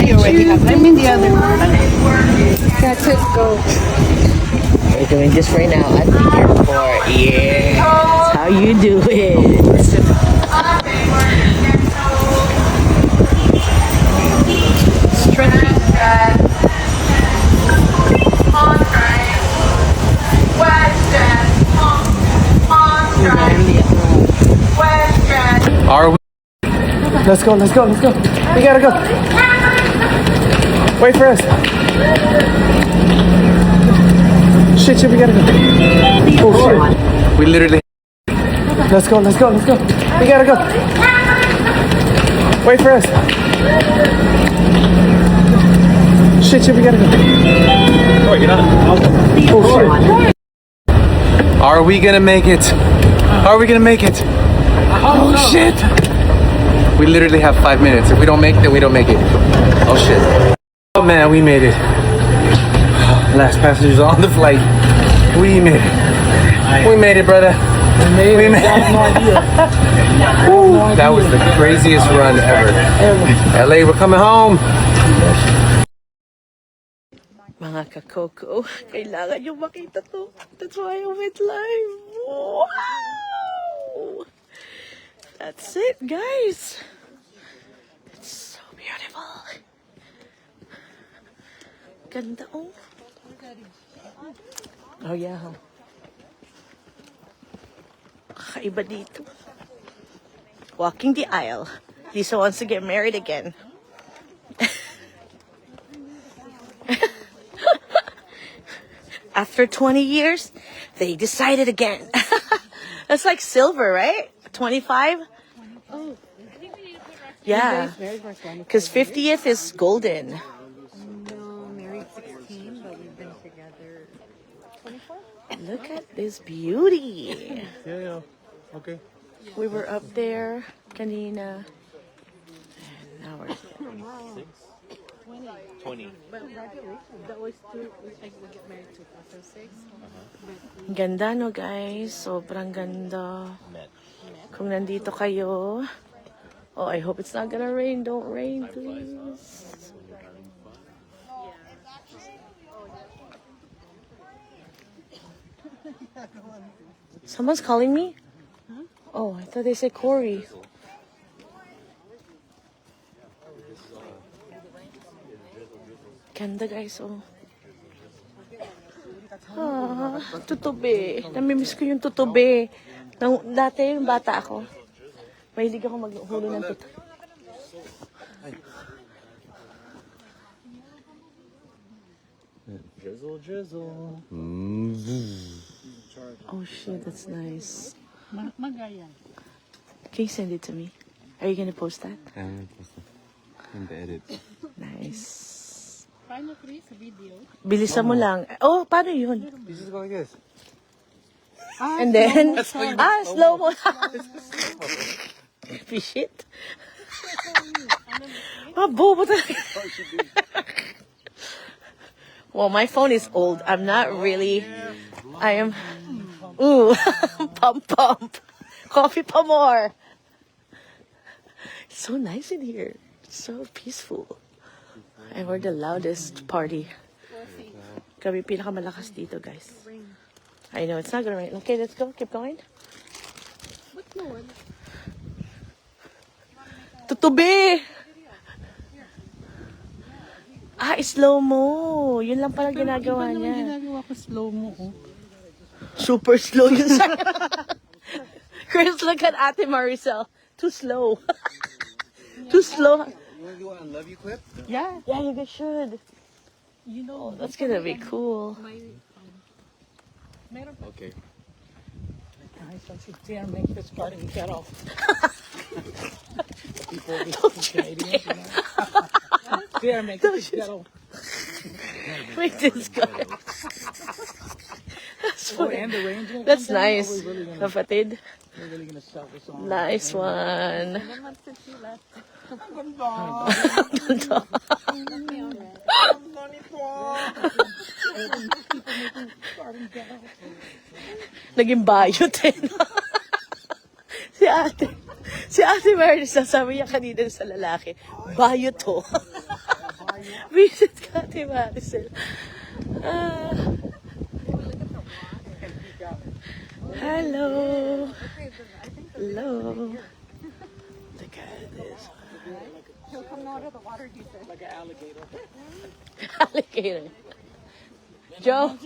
we already have. I mean the other one. That's it, go. We're doing this right now at the airport. Yeah, that's how you do it. Stretchy. Are we? Let's go. We gotta go. Wait for us. Shit, we gotta go. Oh shit. We literally. Let's go. We gotta go. Wait for us. Shit, we gotta go. Oh shit. Are we gonna make it? Oh shit. We literally have 5 minutes. If we don't make it, then we don't make it. Oh shit. Oh man, we made it. Last passengers on the flight. We made it. We made it, brother. We made it. Woo, that was the craziest run ever. LA, we're coming home. Mga kakoko, kailangan yung makita to. That's why I went live. Wow! That's it, guys. It's so beautiful. Ganda, oh. Oh, yeah. Kakaiba dito. Walking the aisle. Lisa wants to get married again. After 20 years, they decided again. That's like silver, right? 25? Oh, Yeah. Because 50th is golden. no, married 16, but we've been together 24? Look at this beauty. Yeah. Okay. We were up there kanina. And now we're here. 20. But graduation, that was two, like we get married 2006. Ganda, no, guys? Sobrang ganda. Kung nandito kayo. Oh, I hope it's not gonna rain. Don't rain, please. Someone's calling me? Oh, I thought they said Corey. Ganda, guys, oh. Ah, tutubi. Namimiss ko yung tutubi. Dati yung bata ako. Mahilig ako maghulo ng tutubi. Drizzle. Oh shit, that's nice. Magayan. Can you send it to me? Are you gonna post that? And the edit. Nice. Paano, Chris, sa video? Bilisan mo lang. Oh, paano yun? You just go like this. And then, slow mo. Fish it. Bobo talaga. Well, my phone is old. I'm not really, I am, pump. Coffee pa more. It's so nice in here. It's so peaceful. And we're the loudest party. Kami pinakamalakas dito, guys. I know, it's not gonna rain. Okay, let's go. Keep going. Tutubi! Slow mo. Yun lang pala ginagawa Iba naman niya. ginagawa ko slow mo, oh. Super slow yun sa Chris, look at Ate Maricel. Too slow. Too slow. You want to do a love you clip? Yeah. Yeah, you guys should. You know, That's gonna be cool. meron pa. Okay. I should dare make this part of the ghetto. People Don't you Canadians, you know? Dare make Don't this you- ghetto. Make this go. That's Oh, funny. and the range will That's come down? nice. Are we really gonna, Kapatid. we're really gonna sell this on? Nice one. Naging bayot eh. si ate Mary, sasabi niya kanina sa lalaki, bayot to. Visit ka, Ate Maricel. Hello. Hello. Look at this. He'll come out of the water, he said. Like an alligator. Alligator. Joe,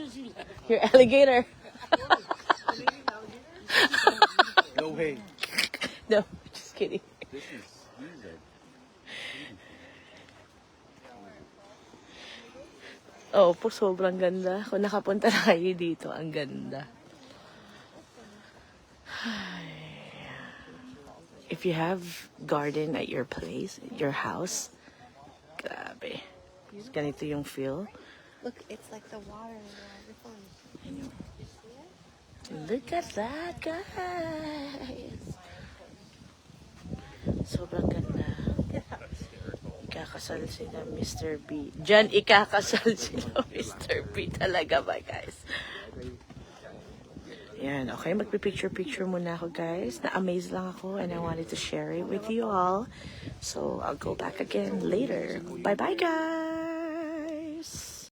you're alligator. No way. No, just kidding. Oh, po sobrang ganda. Kung nakapunta na kayo dito, ang ganda. If you have garden at your place, your house, grabe. Ganito yung feel. Look, it's like the water. Look at that, guys. Sobrang ganda. Ikakasal sila, Mr. B. Diyan, ikakasal sila, Mr. B. Talaga ba, guys? Yan, okay. Magpipicture-picture muna ako, guys. Na-amaze lang ako and I wanted to share it with you all. So, I'll go back again later. Bye-bye, guys!